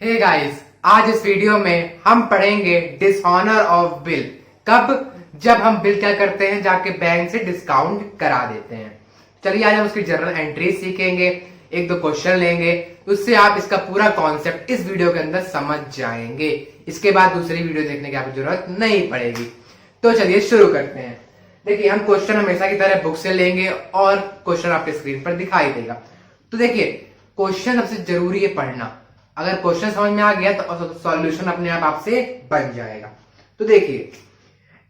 Hey guys, आज इस video में हम पढ़ेंगे डिसऑनर ऑफ बिल। कब? जब हम बिल क्या करते हैं, जाके बैंक से डिस्काउंट करा देते हैं। चलिए आज हम उसकी जर्नल एंट्री सीखेंगे, एक दो क्वेश्चन लेंगे, उससे आप इसका पूरा कॉन्सेप्ट इस वीडियो के अंदर समझ जाएंगे। इसके बाद दूसरी वीडियो देखने की आपको जरूरत नहीं पड़ेगी। तो चलिए शुरू करते हैं। देखिए, हम क्वेश्चन हमेशा की तरह बुक से लेंगे और क्वेश्चन आपके स्क्रीन पर दिखाई देगा। तो देखिए, क्वेश्चन सबसे जरूरी है पढ़ना। अगर क्वेश्चन समझ में आ गया तो सॉल्यूशन अपने आप आपसे बन जाएगा। तो देखिए,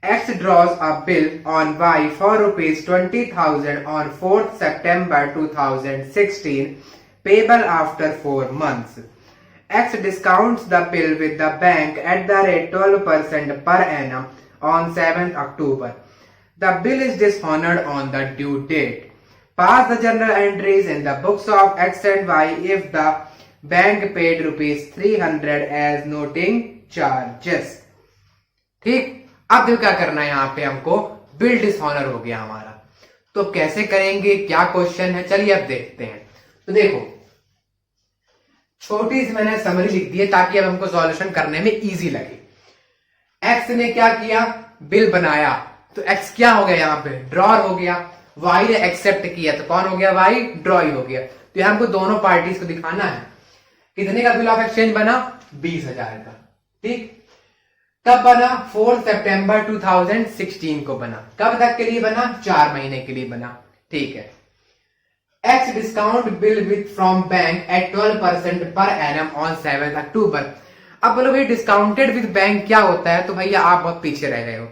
X draws a bill on Y for ₹20,000 on 4th September 2016, payable after 4 months. X discounts the bill with the bank at the rate 12% per annum on 7th October. The bill is dishonored on the due date. Pass the journal entries in the books of X and Y if the bank paid ₹300 as noting charges. ठीक, अब देखो क्या करना है। यहाँ पे हमको bill dishonour हो गया हमारा, तो कैसे करेंगे, क्या क्वेश्चन है, चलिए अब देखते हैं। तो देखो, छोटी सी मैंने समरी लिख दी है ताकि अब हमको सॉल्यूशन करने में इजी लगे। एक्स ने क्या किया, बिल बनाया, तो एक्स क्या हो गया, यहाँ पे ड्रॉर हो गया। वाई ने एक्सेप्ट किया, तो कौन हो गया, वाई ड्रॉई हो गया। तो यहाँ हमको दोनों पार्टीज को दिखाना है। कितने का बिल ऑफ एक्सचेंज बना, 20,000 का। ठीक, कब बना, 4 सितंबर 2016 को बना। कब तक के लिए बना, 4 महीने के लिए बना। ठीक है। X discount bill with from bank at 12% per annum on 7 अक्टूबर। अब बोलो भाई, डिस्काउंटेड विद बैंक क्या होता है? तो भैया आप बहुत पीछे रह गए हो।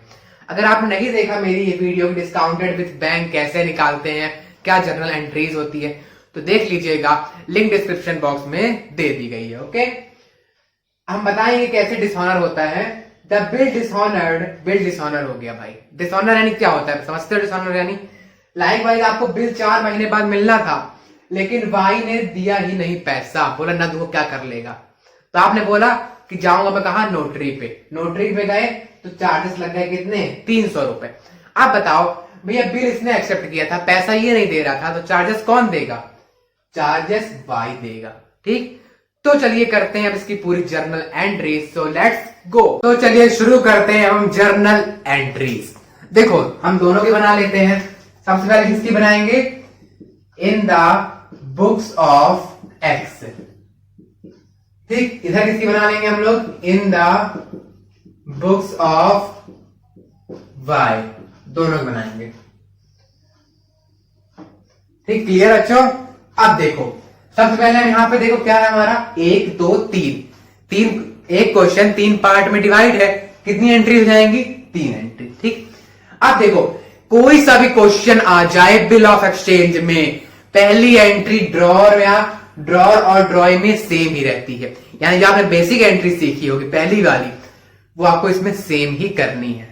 अगर आपने नहीं देखा मेरी ये वीडियो डिस्काउंटेड विद बैंक कैसे निकालते हैं, क्या जर्नल एंट्रीज होती है, तो देख लीजिएगा, लिंक डिस्क्रिप्शन बॉक्स में दे दी गई है। ओके, हम बताएंगे कैसे डिसऑनर होता है। The bill dishonoured, bill dishonour हो गया भाई। डिसऑनर यानी क्या होता है, समझते हो? डिसऑनर यानी लाइक वाइज आपको बिल 4 महीने बाद मिलना था, लेकिन वाई ने दिया ही नहीं पैसा, बोला ना दूंगा, क्या कर लेगा। तो आपने बोला कि जाऊंगा मैं कहा, नोटरी पे। नोटरी पे गए तो चार्जेस लग गए कितने, 300 रुपए। आप बताओ भैया, बिल इसने एक्सेप्ट किया था, पैसा ये नहीं दे रहा था, तो चार्जेस कौन देगा, चार्जेस वाई देगा। ठीक, तो चलिए करते हैं अब इसकी पूरी journal entries. So let's go. तो चलिए शुरू करते हैं हम जर्नल एंट्रीज। देखो, हम दोनों की बना लेते हैं। सबसे पहले किसकी बनाएंगे, in the books of X. ठीक, इधर किसकी बना लेंगे हम लोग, in the books of Y. दोनों की बनाएंगे। ठीक, क्लियर बच्चों? अब देखो, सबसे पहले हम यहाँ पे देखो क्या है हमारा, 1 2 3 एक क्वेश्चन 3 पार्ट में डिवाइड है। कितनी एंट्री हो जाएंगी, 3 एंट्री। ठीक, अब देखो, कोई सा भी क्वेश्चन आ जाए बिल ऑफ एक्सचेंज में, पहली एंट्री ड्रॉर या ड्रॉर और ड्रॉई में सेम ही रहती है। यानी जो आपने बेसिक एंट्री सीखी होगी पहली वाली, वो आपको इसमें सेम ही करनी है।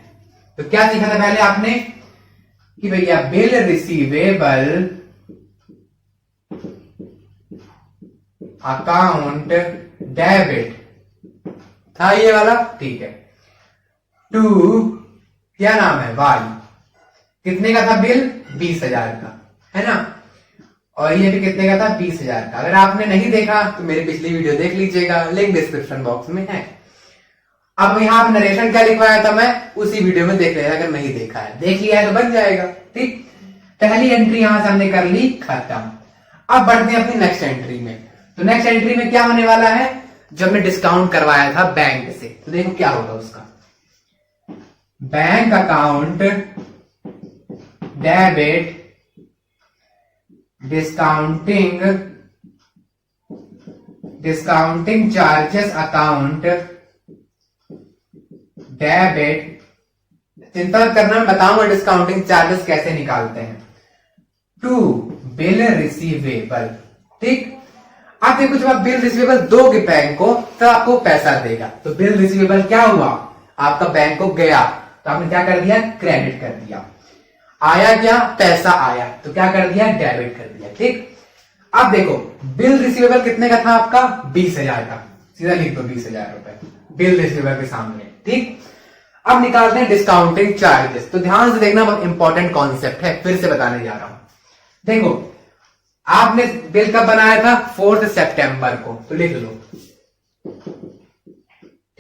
तो क्या सीखा था पहले आपने कि भैया बिल रिसीवेबल अकाउंट डेबिट था ये वाला। ठीक है। टू क्या नाम है, वाई। कितने का था बिल, 20,000 का, है ना। और ये भी कितने का था, 20,000 का। अगर आपने नहीं देखा तो मेरी पिछली वीडियो देख लीजिएगा, लिंक डिस्क्रिप्शन बॉक्स में है। अब यहाँ पे नरेशन क्या लिखवाया था मैं, उसी वीडियो में देख लेना। अगर नहीं देखा है, देख लिया है तो बन जाएगा। ठीक, पहली एंट्री यहां से हमने कर ली, खत्म। अब बढ़ते हैं अपनी नेक्स्ट एंट्री में। तो नेक्स्ट एंट्री में क्या होने वाला है, जो हमने डिस्काउंट करवाया था बैंक से, तो देखो क्या होगा उसका, bank account debit discounting charges account debit. चिंता करना, मैं बताऊंगा डिस्काउंटिंग चार्जेस कैसे निकालते हैं। To bill receivable. ठीक, आप देखो, जब आप बिल रिसीवेबल दोगे बैंक को तो आपको पैसा देगा। तो बिल रिसीवेबल क्या हुआ, आपका बैंक को गया, तो आपने क्या कर दिया, क्रेडिट कर दिया। आया क्या, पैसा आया, तो क्या कर दिया, डेबिट कर दिया। ठीक, अब देखो, बिल रिसीवेबल कितने का था आपका, 20,000 का। सीधा लिख दो 20,000 रुपए बिल रिसीवेबल के सामने। ठीक, अब निकालते हैं डिस्काउंटिंग चार्जेस। तो ध्यान से देखना, बहुत इंपॉर्टेंट कॉन्सेप्ट है, फिर से बताने जा रहा हूं। देखो, आपने बिल कब बनाया था, 4 सितंबर को, तो लिख लो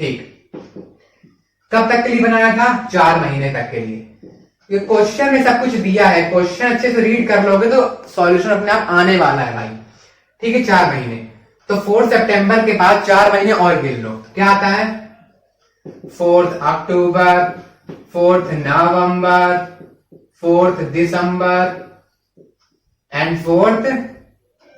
ठीक, कब तक के लिए बनाया था? 4 महीने तक के लिए। ये क्वेश्चन में सब कुछ दिया है, क्वेश्चन अच्छे से रीड कर लोगे तो सॉल्यूशन अपने आप आने वाला है भाई। ठीक है, 4 महीने। तो 4 सितंबर के बाद 4 महीने और गिन लो, क्या आता है? 4 अक्टूबर, 4 नवंबर, 4 दिसंबर एंड 4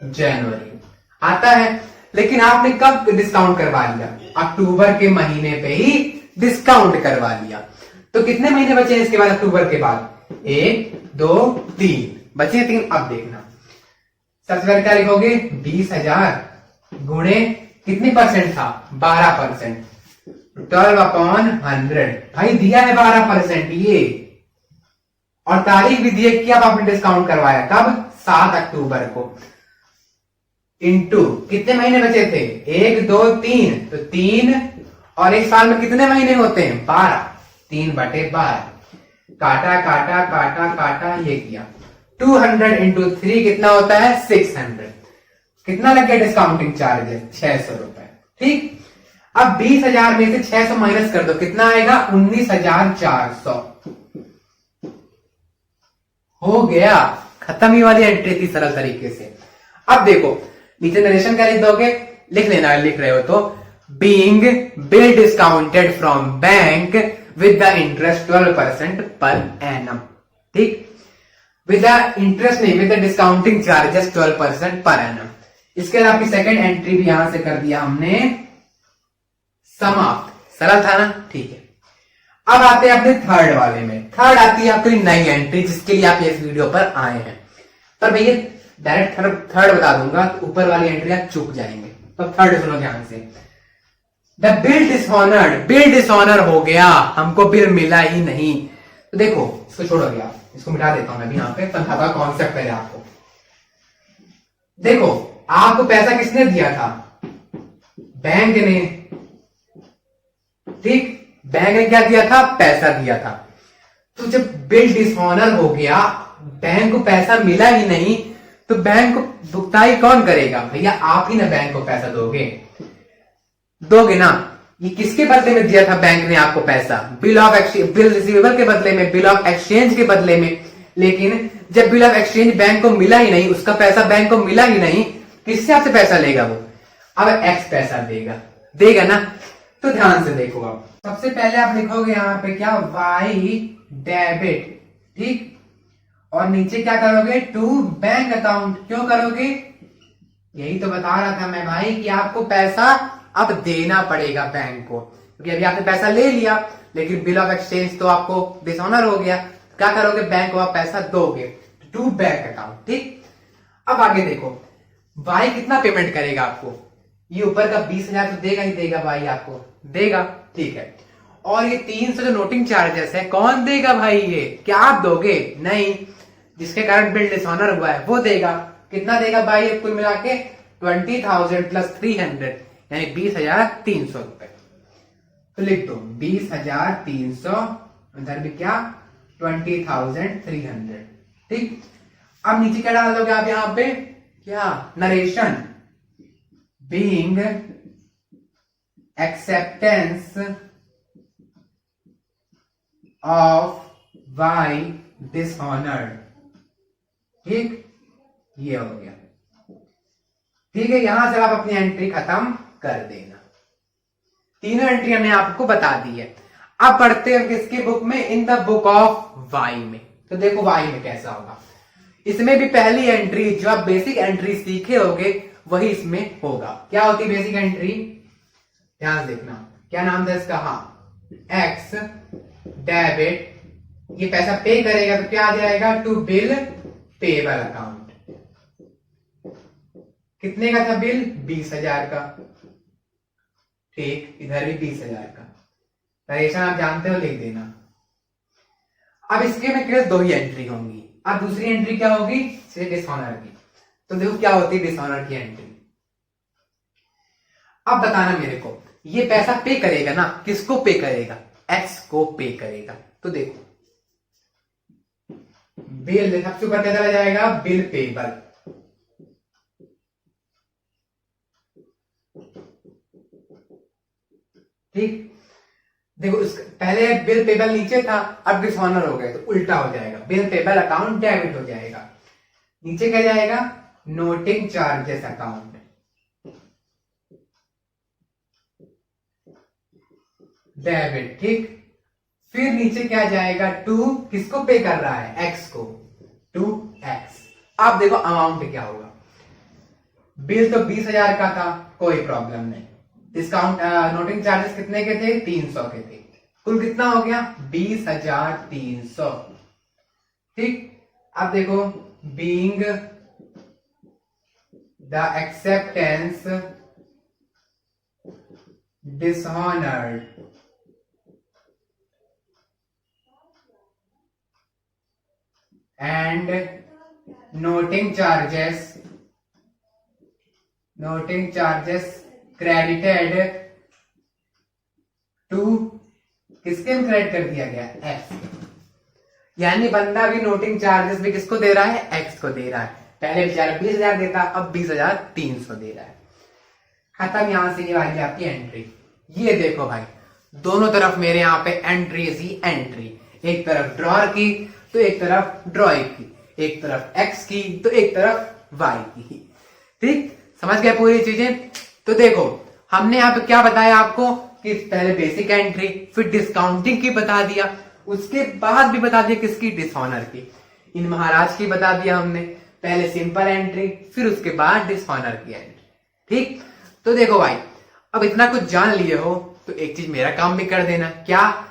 जनवरी आता है। लेकिन आपने कब डिस्काउंट करवा लिया? अक्टूबर के महीने पे ही डिस्काउंट करवा लिया। तो कितने महीने बचे हैं इसके बाद अक्टूबर के बाद? 1 2 3 बचे 3। अब देखना, सबसे पहले क्या लिखोगे? 20,000 गुणे कितने परसेंट था? 12%। 12/100 भाई दिया है 12% ये, और तारीख भी दी है कि अब आपने डिस्काउंट करवाया कब? 7 अक्टूबर को। इंटू कितने महीने बचे थे? 1 2 3, तो 3, और एक साल में कितने महीने होते हैं? 12, 3/12। काटा काटा काटा काटा, ये किया 200 इंटू 3 कितना होता है? 600। कितना लग गया डिस्काउंटिंग चार्जेस? 600 रुपए। ठीक, अब 20,000 में से 600 माइनस कर दो, कितना आएगा? 19,400। हो गया, खत्म। ही वाली एंट्री थी सरल तरीके से। अब देखो नीचे नरेशन क्या लिख दोगे? लिख लेना, लिख रहे हो तो, being bill discounted from bank with the interest 12% per annum. ठीक, विद द इंटरेस्ट नहीं, with the discounting charges 12% per annum. इसके बाद आपकी सेकंड एंट्री भी यहां से कर दिया हमने समाप्त। सरल था ना? ठीक है। अब आते हैं अपने थर्ड वाले में। थर्ड आती है आपकी नई एंट्री, जिसके लिए आप इस वीडियो पर आए हैं। पर भैया डायरेक्ट थर्ड बता दूंगा तो ऊपर वाली एंट्री आप चुक जाएंगे, तो थर्ड सुनो ध्यान से। The bill dishonoured, bill dishonour हो गया, हमको बिल मिला ही नहीं। तो देखो इसको छोड़ोगे आप, इसको मिटा देता हूं मैं भी यहाँ पे, समझाता हूं कॉन्सेप्ट पहले आपको। देखो आपको पैसा किसने दिया था? बैंक ने। ठीक, बैंक ने क्या दिया था? पैसा दिया था। तो जब बिल डिसऑनर हो गया, बैंक को पैसा मिला ही नहीं, तो बैंक को भुगताई कौन करेगा? भैया आप ही ना बैंक को पैसा दोगे ना। ये किसके बदले में दिया था बैंक ने आपको पैसा? Bill of exchange, bill receivable के बदले में, बिल ऑफ एक्सचेंज के बदले में। लेकिन जब बिल ऑफ एक्सचेंज बैंक को मिला ही नहीं, उसका पैसा बैंक को मिला ही नहीं, किससे आपसे पैसा लेगा वो? अब एक्स पैसा देगा ना। तो ध्यान से देखो, आप सबसे पहले आप लिखोगे यहां पे क्या? Y debit. ठीक, और नीचे क्या करोगे? To bank account. क्यों करोगे? यही तो बता रहा था मैं भाई कि आपको पैसा अब देना पड़ेगा बैंक को, क्योंकि अभी आपने पैसा ले लिया, लेकिन बिल ऑफ एक्सचेंज तो आपको डिसऑनर हो गया। क्या करोगे? बैंक को आप पैसा दोगे, टू बैंक अकाउंट। ठीक, अब आगे देखो, भाई कितना पेमेंट करेगा आपको? ये ऊपर का 20,000 तो देगा ही देगा, भाई आपको देगा। ठीक है, और ये 300 जो नोटिंग चार्जेस है कौन देगा भाई? ये क्या आप दोगे? नहीं, जिसके कारण बिल डिसऑनर हुआ है वो देगा। कितना देगा भाई? ये कुल मिला के 20,000 प्लस 300, यानी 20,300 रुपए। तो लिख दो 20,300, इधर भी क्या? 20,300। ठीक, अब नीचे क्या डाल दोगे आप यहां पे? क्या? Narration, being acceptance of Y dishonoured. ठीक, ये हो गया। ठीक है, यहां से आप अपनी एंट्री खत्म कर देना। तीनों एंट्री हमने आपको बता दी है। अब पढ़ते हैं किसके बुक में? In the book of Y में। तो देखो वाई में कैसा होगा। इसमें भी पहली एंट्री जो आप बेसिक एंट्री सीखे होगे वही इसमें होगा। क्या होती है बेसिक एंट्री? ध्यान देखना, क्या नाम था इसका? हाँ, एक्स डेबिट। ये पैसा पे करेगा तो क्या आ जाएगा? To bill payable account. कितने का था बिल? 20,000 का। ठीक, इधर भी 20,000 का। नरेशन आप जानते हो, लिख देना। अब इसके में केवल 2 ही एंट्री होंगी। अब दूसरी एंट्री क्या होगी? सिर्फ डिसऑनर की। तो देखो क्या होती है डिसऑनर की एंट्री। अब बताना मेरे को, ये पैसा पे करेगा ना, किसको पे करेगा? एक्स को पे करेगा। तो देखो बिल सबसे ऊपर क्या चला जाएगा? Bill payable. ठीक, देखो पहले बिल पेबल नीचे था, अब डिसऑनर हो गए तो उल्टा हो जाएगा, बिल पेबल अकाउंट डेबिट हो जाएगा, नीचे क्या जाएगा, नोटिंग चार्जेस अकाउंट डेबिट। ठीक, फिर नीचे क्या जाएगा, टू किसको पे कर रहा है, एक्स को, टू एक्स। अब देखो अमाउंट क्या होगा, बिल तो 20,000 का था, कोई प्रॉब्लम नहीं, डिस्काउंट नोटिंग चार्जेस कितने के थे, 300 के थे, कुल कितना हो गया, 20,300। ठीक, अब देखो being the acceptance dishonoured and noting charges credited to किसके में क्रेडिट कर दिया गया, एक्स। यानी बंदा भी नोटिंग चार्जेस भी किसको दे रहा है, एक्स को दे रहा है। पहले बेचारा 20,000 देता, अब 20,300 दे रहा है। खत्म, यहां से ये वाली आपकी एंट्री। ये देखो भाई, दोनों तरफ मेरे यहाँ पे एंट्रीज ही एंट्री, एक तरफ ड्रॉर की तो एक तरफ ड्रॉइंग की, एक तरफ एक्स की तो एक तरफ वाई की। ठीक, समझ गए पूरी चीजें। तो देखो हमने यहाँ पे क्या बताया आपको कि पहले बेसिक एंट्री, फिर डिस्काउंटिंग की बता दिया, उसके बाद भी बता दिया किसकी, डिसऑनर की। इन महाराज की बता दिया हमने, पहले सिंपल एंट्री फिर उसके बाद डिसऑनर की एंट्री। ठीक, तो देखो भाई अब इतना कुछ जान लिए हो तो एक चीज मेरा काम भी कर देना, क्या,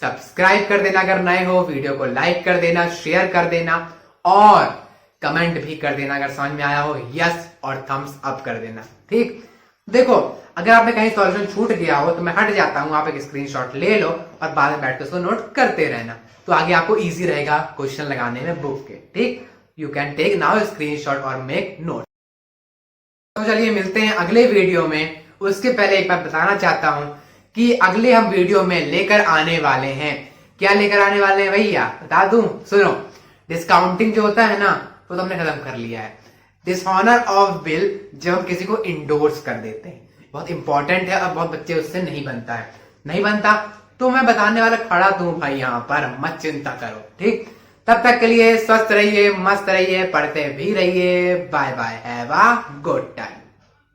सब्सक्राइब कर देना अगर नए हो, वीडियो को लाइक कर देना, शेयर कर देना और कमेंट भी कर देना अगर समझ में आया हो, यस और थम्स अप कर देना। ठीक, देखो अगर आपने कहीं सॉल्यूशन छूट गया हो तो मैं हट जाता हूं, आप एक स्क्रीनशॉट ले लो और बाद में बैठ कर उसको नोट करते रहना, तो आगे आपको इजी रहेगा क्वेश्चन लगाने में बुक के। ठीक, you can take now screenshot और मेक नोट। तो चलिए मिलते हैं अगले वीडियो में। उसके पहले एक बार बताना चाहता हूं कि अगले हम वीडियो में लेकर आने वाले हैं, क्या लेकर आने वाले हैं भैया बता दूं, सुनो। डिस्काउंटिंग जो होता है ना वो तो हमने खत्म कर लिया है। डिसऑनर ऑफ बिल जब हम किसी को इंडोर्स कर देते हैं, बहुत इंपॉर्टेंट है, अब बहुत बच्चे उससे नहीं बनता है, नहीं बनता तो मैं बताने वाला खड़ा तू भाई यहाँ पर, मत चिंता करो। ठीक, तब तक के लिए स्वस्थ रहिए, मस्त रहिए, पढ़ते भी रहिए। Bye bye, have a good time.